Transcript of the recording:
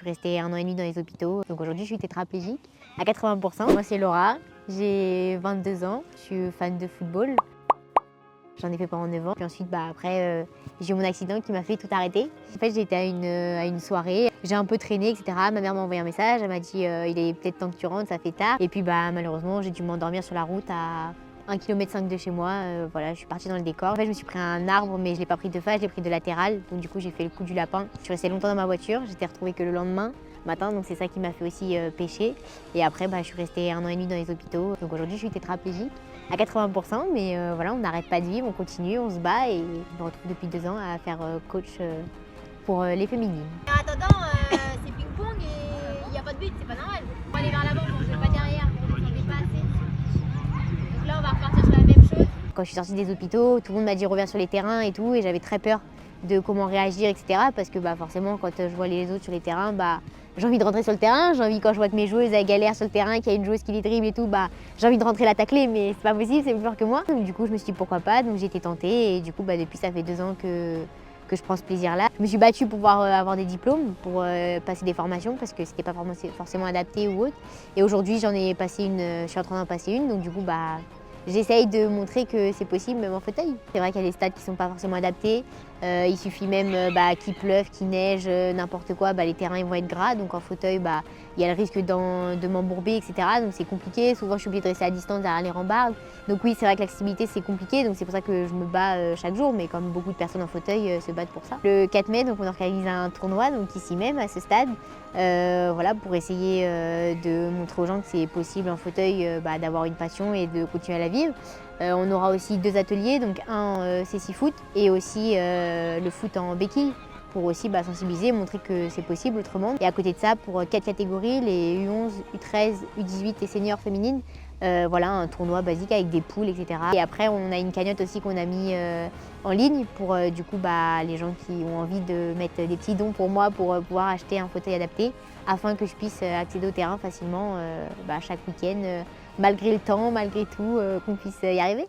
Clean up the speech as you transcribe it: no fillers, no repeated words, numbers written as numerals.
suis restée 1 an et demi dans les hôpitaux. Donc aujourd'hui, je suis tétraplégique à 80%. Moi, c'est Laura, j'ai 22 ans, je suis fan de football. J'en ai fait pendant 9 ans. Puis ensuite, après, j'ai eu mon accident qui m'a fait tout arrêter. En fait, j'étais à une soirée, j'ai un peu traîné, etc. Ma mère m'a envoyé un message, elle m'a dit il est peut-être temps que tu rentres, ça fait tard. Et puis malheureusement, j'ai dû m'endormir sur la route à 1,5 km de chez moi. Voilà, je suis partie dans le décor. En fait, je me suis pris un arbre, mais je ne l'ai pas pris de face, je l'ai pris de latéral. Donc du coup, j'ai fait le coup du lapin. Je suis restée longtemps dans ma voiture, j'étais retrouvée que le lendemain matin, donc c'est ça qui m'a fait aussi pécher. Et après, je suis restée 1 an et demi dans les hôpitaux. Donc aujourd'hui, je suis tétraplégique à 80%, mais voilà, on n'arrête pas de vivre, on continue, on se bat et je me retrouve depuis 2 ans à faire coach pour les féminines. En attendant, c'est ping-pong et il n'y a pas de but, c'est pas normal. On va aller vers l'avant, on ne joue pas derrière, on ne fait pas assez. Donc là, on va repartir sur la même chose. Quand je suis sortie des hôpitaux, tout le monde m'a dit reviens sur les terrains et tout, et j'avais très peur de comment réagir, etc. Parce que forcément, quand je vois les autres sur les terrains, j'ai envie de rentrer sur le terrain, j'ai envie quand je vois que mes joueuses elles galèrent sur le terrain, qu'il y a une joueuse qui les dribble et tout, j'ai envie de rentrer la tacler, mais c'est pas possible, c'est plus fort que moi. Donc du coup, je me suis dit pourquoi pas, donc j'ai été tentée, et du coup, depuis ça fait 2 ans que je prends ce plaisir-là. Je me suis battue pour pouvoir avoir des diplômes, pour passer des formations, parce que c'était pas forcément adapté ou autre. Et aujourd'hui, j'en ai passé une, je suis en train d'en passer une, donc du coup, j'essaye de montrer que c'est possible même en fauteuil. C'est vrai qu'il y a des stades qui ne sont pas forcément adaptés. Il suffit même qu'il pleuve, qu'il neige, n'importe quoi, les terrains ils vont être gras. Donc en fauteuil, il y a le risque de m'embourber, etc. Donc c'est compliqué. Souvent je suis obligée de rester à distance derrière les rambardes. Donc oui, c'est vrai que l'accessibilité c'est compliqué. Donc c'est pour ça que je me bats chaque jour. Mais comme beaucoup de personnes en fauteuil se battent pour ça. Le 4 mai, donc on organise un tournoi donc ici même à ce stade. Voilà, pour essayer de montrer aux gens que c'est possible en fauteuil d'avoir une passion et de continuer à la vivre. On aura aussi 2 ateliers, donc un c'est 6 foot et aussi le foot en béquille pour aussi sensibiliser, montrer que c'est possible autrement. Et à côté de ça, pour 4 catégories, les U11, U13, U18 et seniors féminines, voilà, un tournoi basique avec des poules, etc. Et après, on a une cagnotte aussi qu'on a mis en ligne pour du coup les gens qui ont envie de mettre des petits dons pour moi pour pouvoir acheter un fauteuil adapté afin que je puisse accéder au terrain facilement chaque week-end, malgré le temps, malgré tout, qu'on puisse y arriver.